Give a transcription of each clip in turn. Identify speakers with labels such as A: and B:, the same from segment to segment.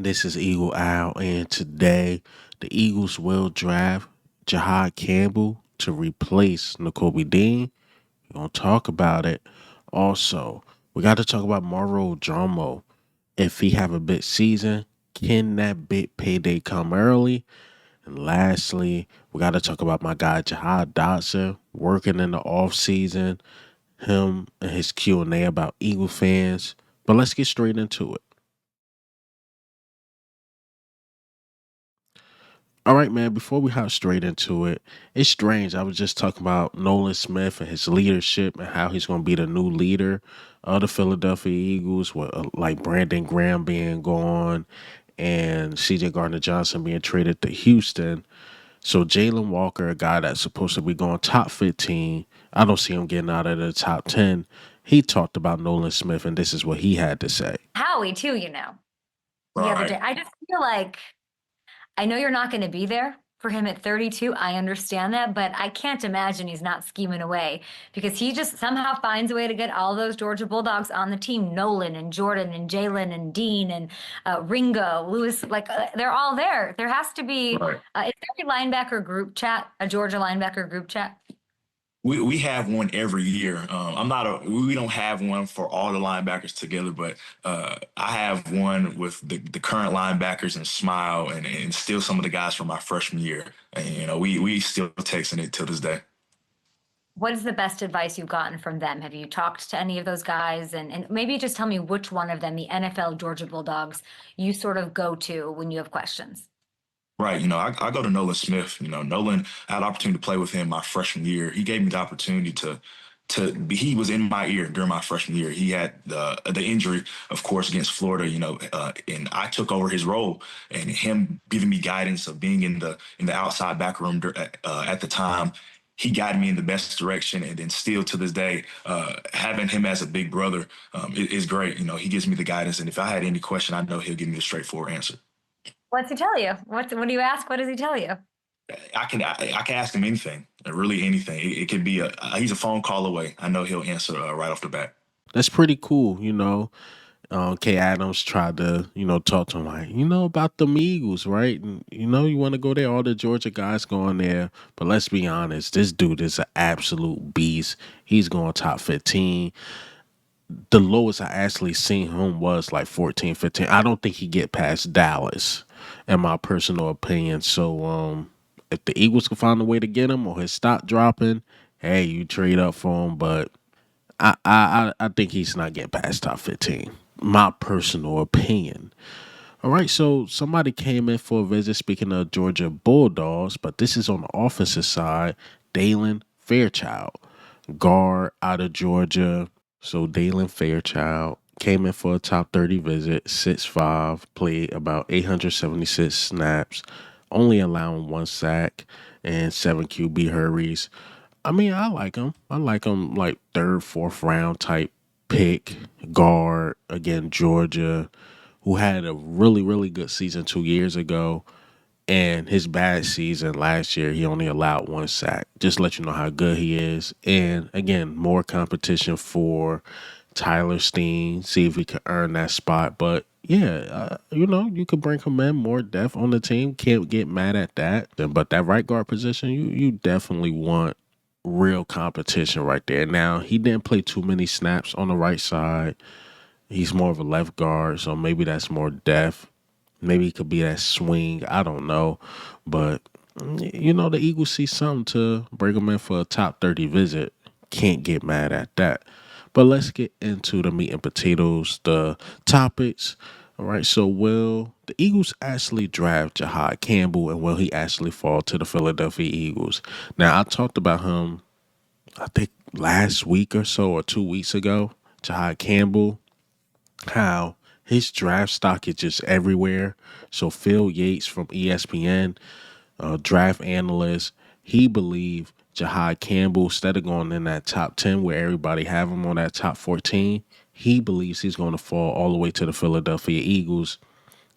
A: This is Eagle Owl, and today the Eagles will draft Jihaad Campbell to replace Nakobe Dean. We're gonna talk about it. Also, we got to talk about Moro Ojomo. If he have a big season, can that big payday come early? And lastly, we got to talk about my guy Jahan Dotson working in the off season. Him and his Q&A about Eagle fans. But let's get straight into it. All right, man, before we hop straight into it, it's strange. I was just talking about Nolan Smith and his leadership and how he's going to be the new leader of the Philadelphia Eagles, with like Brandon Graham being gone and CJ Gardner Johnson being traded to Houston. So Jalen Walker, a guy that's supposed to be going top 15, I don't see him getting out of the top 10. He talked about Nolan Smith, and this is what he had to say.
B: Howie too, the other day. I just feel like I know you're not going to be there for him at 32. I understand that, but I can't imagine he's not scheming away because he just somehow finds a way to get all those Georgia Bulldogs on the team. Nolan and Jordan and Jalen and Dean and Ringo, Lewis, they're all there. There has to be,
C: Right.
B: is there a linebacker group chat, a Georgia linebacker group chat?
C: We have one every year. I'm not a we don't have one for all the linebackers together, but I have one with the current linebackers and Smile and still some of the guys from my freshman year. And we still texting it till this day.
B: What is the best advice you've gotten from them? Have you talked to any of those guys? And maybe just tell me which one of them, the NFL Georgia Bulldogs, you sort of go to when you have questions.
C: Right. I go to Nolan Smith. Nolan, I had the opportunity to play with him my freshman year. He gave me the opportunity he was in my ear during my freshman year. He had the injury, of course, against Florida, and I took over his role, and him giving me guidance of being in the outside back room at the time. He guided me in the best direction, and then still to this day, having him as a big brother is great. He gives me the guidance, and if I had any question, I know he'll give me a straightforward answer.
B: What's he tell you? What do you ask? What does he tell you?
C: I can ask him anything, really anything. It could be he's a phone call away. I know he'll answer right off the bat.
A: That's pretty cool. Kay Adams tried to, talk to him like, about the Eagles, right? And you want to go there. All the Georgia guys going there. But let's be honest, this dude is an absolute beast. He's going top 15. The lowest I actually seen him was like 14, 15. I don't think he get past Dallas, in my personal opinion. So if the Eagles can find a way to get him or his stock dropping, hey, you trade up for him. But I think he's not getting past top 15. My personal opinion. All right, so somebody came in for a visit. Speaking of Georgia Bulldogs, but this is on the offensive side. Dylan Fairchild, guard out of Georgia. So Dylan Fairchild came in for a top 30 visit. 6'5", played about 876 snaps, only allowing one sack and seven QB hurries. I mean, I like him. I like him like third, fourth round type pick, guard, again, Georgia, who had a really, really good season 2 years ago. And his bad season last year, he only allowed one sack. Just let you know how good he is. And again, more competition for Tyler Steen, see if he can earn that spot. But yeah, you could bring him in, more depth on the team. Can't get mad at that. But that right guard position, you definitely want real competition right there. Now, he didn't play too many snaps on the right side. He's more of a left guard, so maybe that's more depth. Maybe it could be that swing. I don't know. But, the Eagles see something to bring him in for a top 30 visit. Can't get mad at that. But let's get into the meat and potatoes, the topics. All right, so will the Eagles actually draft Jihaad Campbell, and will he actually fall to the Philadelphia Eagles? Now, I talked about him, I think, last week or so, or 2 weeks ago. Jihaad Campbell, how his draft stock is just everywhere. So Phil Yates from ESPN, draft analyst, he believed Jihaad Campbell, instead of going in that top 10 where everybody have him on that top 14, he believes he's going to fall all the way to the Philadelphia Eagles,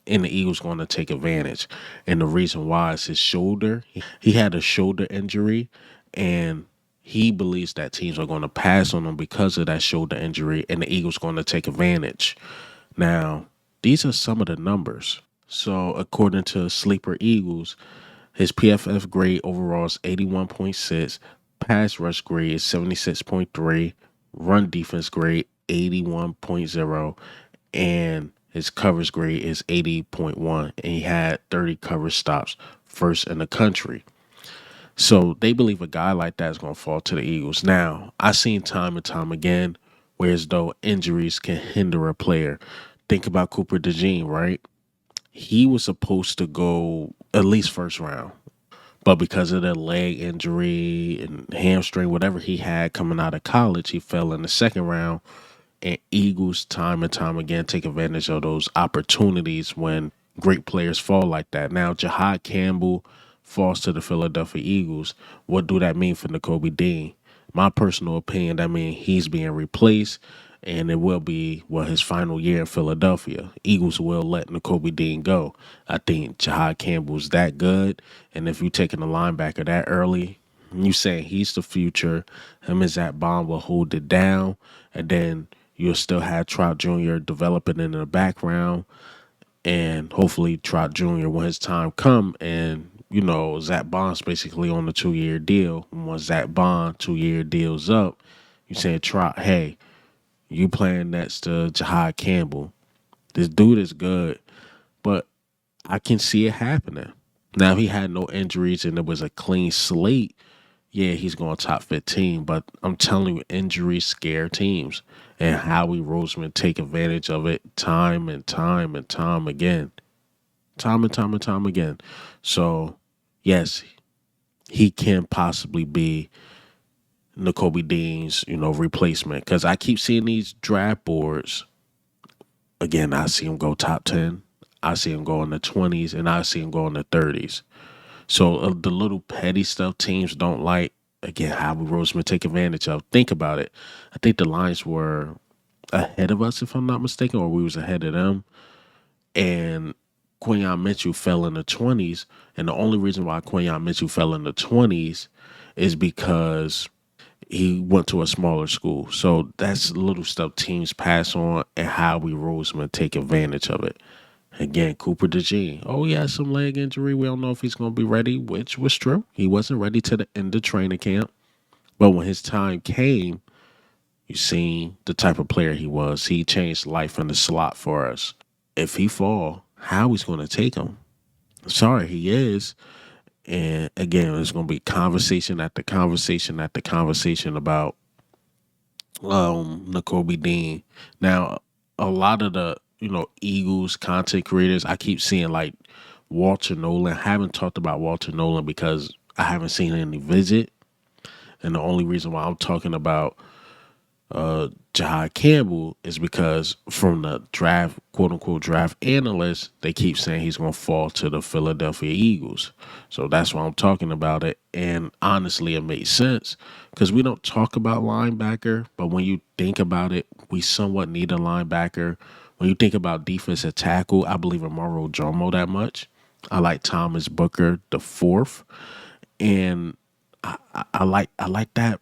A: and the Eagles going to take advantage. And the reason why is his shoulder. He had a shoulder injury, and he believes that teams are going to pass on him because of that shoulder injury, and the Eagles going to take advantage. Now, these are some of the numbers. So according to Sleeper Eagles, his PFF grade overall is 81.6, pass rush grade is 76.3, run defense grade 81.0, and his coverage grade is 80.1, and he had 30 coverage stops, first in the country. So they believe a guy like that is going to fall to the Eagles. Now, I've seen time and time again where as though injuries can hinder a player. Think about Cooper DeJean, right? He was supposed to go at least first round. But because of the leg injury and hamstring, whatever he had coming out of college, he fell in the second round. And Eagles, time and time again, take advantage of those opportunities when great players fall like that. Now, Jihaad Campbell falls to the Philadelphia Eagles. What do that mean for Nakobe Dean? My personal opinion, that means he's being replaced, and it will be his final year in Philadelphia. Eagles will let Nakobe Dean go. I think Jihaad Campbell's that good, and if you're taking a linebacker that early, you saying he's the future. Him and Zach Bond will hold it down, and then you'll still have Trout Jr. developing in the background, and hopefully Trout Jr. when his time come, and Zach Bond's basically on the 2-year deal. And once Zach Bond 2-year deal's up, you saying Trout, hey, you playing next to Jihaad Campbell. This dude is good, but I can see it happening. Now, if he had no injuries and it was a clean slate, yeah, he's going top 15. But I'm telling you, injuries scare teams. And Howie Roseman take advantage of it time and time and time again. Time and time and time again. So, yes, he can possibly be Nakobe Dean's, replacement. Because I keep seeing these draft boards. Again, I see him go top 10. I see him go in the 20s, and I see him go in the 30s. So the little petty stuff teams don't like, again, Howie Roseman take advantage of. Think about it. I think the Lions were ahead of us, if I'm not mistaken, or we was ahead of them. And Quinyon Mitchell fell in the 20s. And the only reason why Quinyon Mitchell fell in the 20s is because he went to a smaller school. So that's little stuff teams pass on, and Howie Roseman take advantage of it. Again, Cooper DeJean. Oh, he has some leg injury. We don't know if he's going to be ready, which was true. He wasn't ready to the end of training camp. But when his time came, you seen the type of player he was. He changed life in the slot for us. If he fall, how he's going to take him? Sorry, he is. And again, there's going to be conversation after conversation after conversation about Nakobe Dean. Now, a lot of the Eagles content creators, I keep seeing like Walter Nolan. I haven't talked about Walter Nolan because I haven't seen any visit, and the only reason why I'm talking about Jihaad Campbell is because from the draft, quote unquote draft analysts, they keep saying he's going to fall to the Philadelphia Eagles. So that's why I'm talking about it. And honestly, it makes sense because we don't talk about linebacker, but when you think about it, we somewhat need a linebacker. When you think about defensive tackle, I believe in Moro Ojomo that much. I like Thomas Booker the fourth, and I like that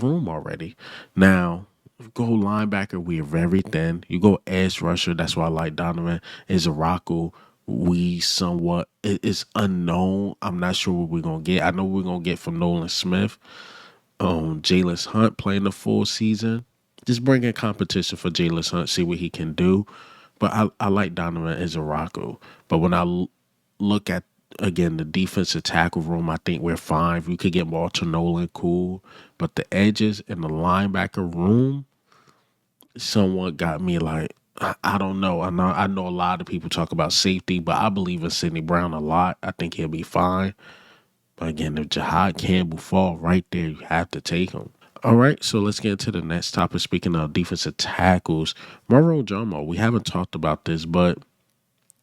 A: room already. Now, if you go linebacker, we are very thin. You go edge rusher, that's why I like Donovan. Izaraku, we somewhat it's unknown. I'm not sure what we're gonna get. I know we're gonna get from Nolan Smith. Jalen Hunt playing the full season. Just bring in competition for Jalen Hunt, see what he can do. But I like Donovan Izaraku. But when look at again the defensive tackle room, I think we're fine. If we could get Walter Nolan, cool. But the edges in the linebacker room, somewhat got me like I don't know. I know a lot of people talk about safety, but I believe in Sidney Brown a lot. I think he'll be fine. But again, if Jihaad Campbell fall right there, you have to take him. All right, so let's get into the next topic. Speaking of defensive tackles, Moro Ojomo. We haven't talked about this, but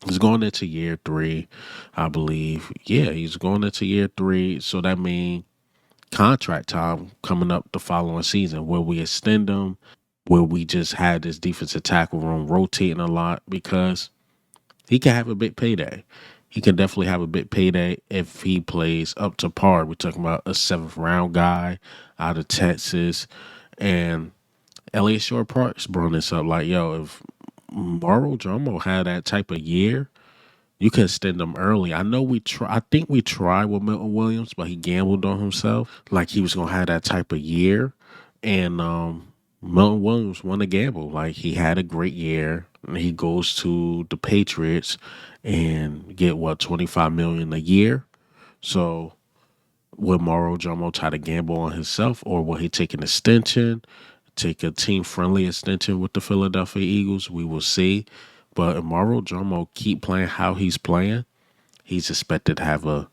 A: he's going into year 3, I believe. Yeah, he's going into year 3. So that means contract time coming up the following season. Will we extend him? Will we just have this defensive tackle room rotating a lot? Because he can have a big payday. He can definitely have a big payday if he plays up to par. We're talking about a 7th round guy out of Texas. And Elliot Shore Parks brought this up like, yo, if Moro Jomo had that type of year, You could extend him early. I know we try. I think we tried with Milton Williams, but he gambled on himself, like he was gonna have that type of year. And Milton Williams won a gamble. Like he had a great year. And he goes to the Patriots and get what 25 million a year. So will Moro Ojomo try to gamble on himself, or will he take an extension, take a team friendly extension with the Philadelphia Eagles? We will see. But if Moro Ojomo keep playing how he's playing, he's expected to have a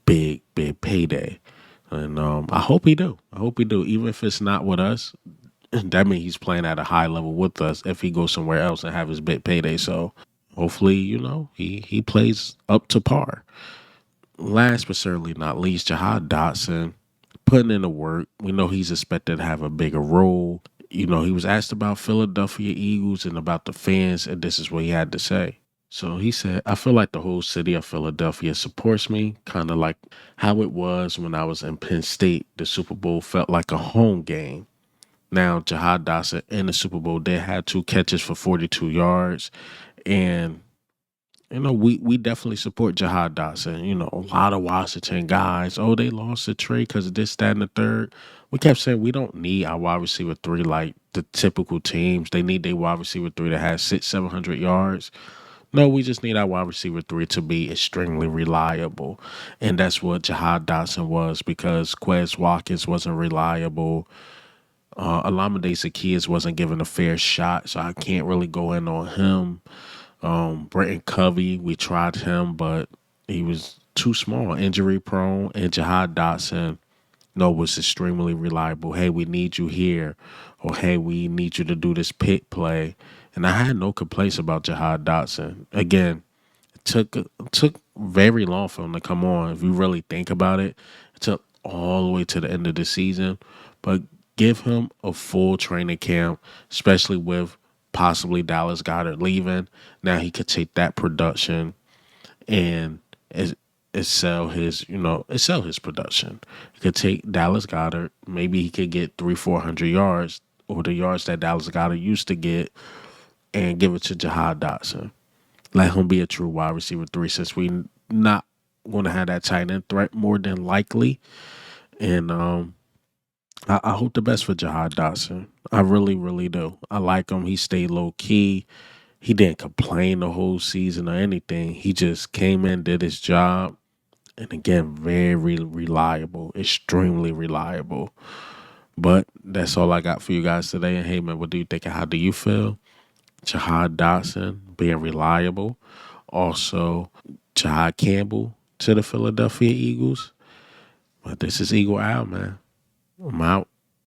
A: big payday. And I hope he do. I hope he do. Even if it's not with us, that means he's playing at a high level with us. If he goes somewhere else and have his big payday, so hopefully, he plays up to par. Last but certainly not least, Jahan Dotson putting in the work. We know he's expected to have a bigger role. He was asked about Philadelphia Eagles and about the fans, and this is what he had to say. So he said, I feel like the whole city of Philadelphia supports me, kind of like how it was when I was in Penn State. The Super Bowl felt like a home game. Now, Jihad Dotson in the Super Bowl, they had 2 catches for 42 yards. And we definitely support Jihad Dotson. A lot of Washington guys, oh, they lost the trade because of this, that, and the third. We kept saying we don't need our wide receiver three like the typical teams. They need their wide receiver three that has 600-700 yards. No, we just need our wide receiver three to be extremely reliable. And that's what Jihad Dotson was, because Quez Watkins wasn't reliable. Alameda Zaccheaus wasn't given a fair shot, so I can't really go in on him. Brenton Covey, we tried him, but he was too small, injury prone. And Jihad Dotson, no, was extremely reliable. Hey, we need you here, or hey, we need you to do this pick play. And I had no complaints about Jihad Dotson. Again, it took very long for him to come on. If you really think about it, it took all the way to the end of the season. But give him a full training camp, especially with possibly Dallas Goedert leaving. Now he could take that production and excel his production. He could take Dallas Goedert. Maybe he could get 300-400 yards, or the yards that Dallas Goedert used to get, and give it to Jihad Dotson. Let him be a true wide receiver three, since we not going to have that tight end threat more than likely. And I hope the best for Jihad Dotson. I really, really do. I like him. He stayed low key. He didn't complain the whole season or anything. He just came in, did his job, and again, very reliable, extremely reliable. But that's all I got for you guys today. And hey, man, what do you think? How do you feel? Jihaad Dotson being reliable. Also, Jihaad Campbell to the Philadelphia Eagles. But this is Eagle Owl, man. I'm out.